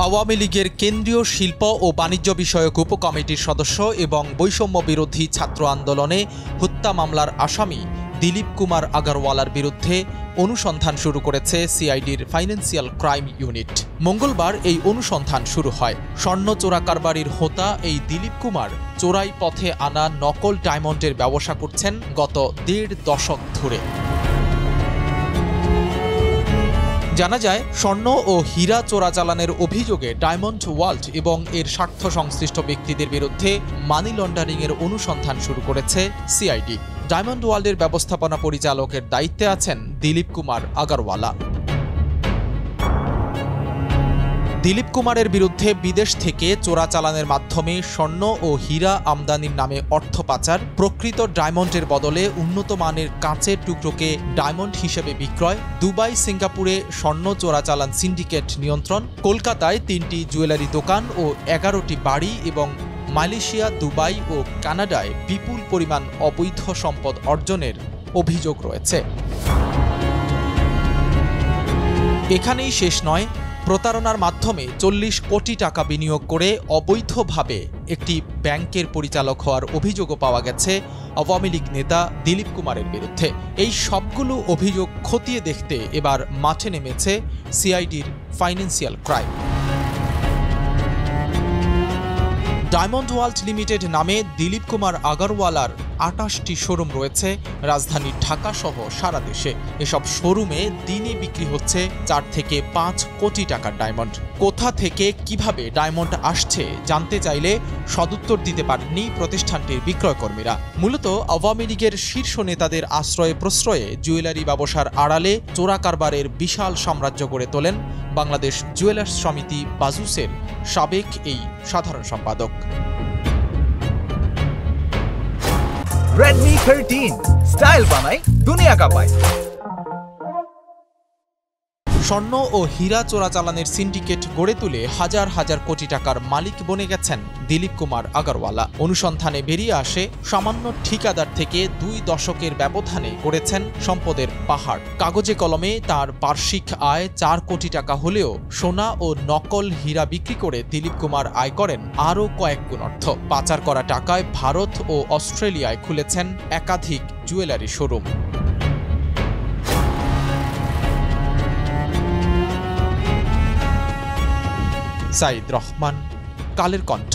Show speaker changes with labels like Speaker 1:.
Speaker 1: আওয়ামী লীগের কেন্দ্রীয় শিল্প ও বাণিজ্য বিষয়ক উপকমিটির সদস্য এবং বৈষম্য বিরোধী ছাত্র আন্দোলনে হত্যা মামলার আসামি দিলীপ কুমার আগারওয়ালার বিরুদ্ধে অনুসন্ধান শুরু করেছে সিআইডির ফাইন্যান্সিয়াল ক্রাইম ইউনিট। মঙ্গলবার এই অনুসন্ধান শুরু হয়। স্বর্ণ চোরা কারবারির হোতা এই দিলীপ কুমার চোরাই পথে আনা নকল ডায়মন্ডের ব্যবসা করছেন গত ১.৫ দশক ধরে। জানা যায়, স্বর্ণ ও হীরা চোরাচালানের অভিযোগে ডায়মন্ড ওয়ার্ল্ড এবং এর স্বার্থ সংশ্লিষ্ট ব্যক্তিদের বিরুদ্ধে মানি লন্ডারিংয়ের অনুসন্ধান শুরু করেছে সিআইডি। ডায়মন্ড ওয়ার্ল্ডের ব্যবস্থাপনা পরিচালকের দায়িত্বে আছেন দিলীপ কুমার আগারওয়ালা। দিলীপ কুমারের বিরুদ্ধে বিদেশ থেকে চোরাচালানের মাধ্যমে স্বর্ণ ও হীরা আমদানির নামে অর্থ পাচার, প্রকৃত ডায়মন্ডের বদলে উন্নত মানের কাঁচের টুকরোকে ডায়মন্ড হিসেবে বিক্রয়, দুবাই সিঙ্গাপুরে স্বর্ণ চোরাচালান সিন্ডিকেট নিয়ন্ত্রণ, কলকাতায় ৩টি জুয়েলারি দোকান ও ১১টি বাড়ি এবং মালয়েশিয়া, দুবাই ও কানাডায় বিপুল পরিমাণ অবৈধ সম্পদ অর্জনের অভিযোগ রয়েছে। এখানেই শেষ নয়। প্রতারণার মাধ্যমে ৪০ কোটি টাকা বিনিয়োগ করে অবৈধভাবে একটি ব্যাংকের পরিচালক হওয়ার অভিযোগও পাওয়া গেছে আওয়ামী লীগ নেতা দিলীপ কুমারের বিরুদ্ধে। এই সবগুলো অভিযোগ খতিয়ে দেখতে এবার মাঠে নেমেছে সিআইডির financial crime. Diamond world limited নামে দিলীপ কুমার আগারওয়ালার ২৮টি শোরুম রয়েছে রাজধানী ঢাকা সহ সারা দেশে। এসব শোরুমে দিনে বিক্রি হচ্ছে ৪ থেকে ৫ কোটি টাকার ডায়মন্ড। কোথা থেকে কিভাবে ডায়মন্ড আসছে জানতে চাইলে সদুত্তর দিতে পারেননি প্রতিষ্ঠানটির বিক্রয়কর্মীরা। মূলত আওয়ামী লীগের শীর্ষ নেতাদের আশ্রয়ে প্রশ্রয়ে জুয়েলারি ব্যবসার আড়ালে চোরা কারবারের বিশাল সাম্রাজ্য গড়ে তোলেন বাংলাদেশ জুয়েলার্স সমিতি বাজুসের সাবেক এই সাধারণ সম্পাদক।
Speaker 2: Redmi 13 স্টাইল বানাই দুনিয়া কাঁপায়।
Speaker 1: স্বর্ণ ও হীরা চোরাচালানের সিন্ডিকেট গড়ে তুলে হাজার হাজার কোটি টাকার মালিক বনে গেছেন দিলীপ কুমার আগারওয়ালা। অনুসন্ধানে বেরিয়ে আসে, সামান্য ঠিকাদার থেকে ২ দশকের ব্যবধানে গড়েছেন সম্পদের পাহাড়। কাগজে কলমে তার বার্ষিক আয় ৪ কোটি টাকা হলেও সোনা ও নকল হীরা বিক্রি করে দিলীপ কুমার আয় করেন আরও কয়েক গুণ অর্থ। পাচার করা টাকায় ভারত ও অস্ট্রেলিয়ায় খুলেছেন একাধিক জুয়েলারি শোরুম। সাইদ রহমান, কালের কণ্ঠ।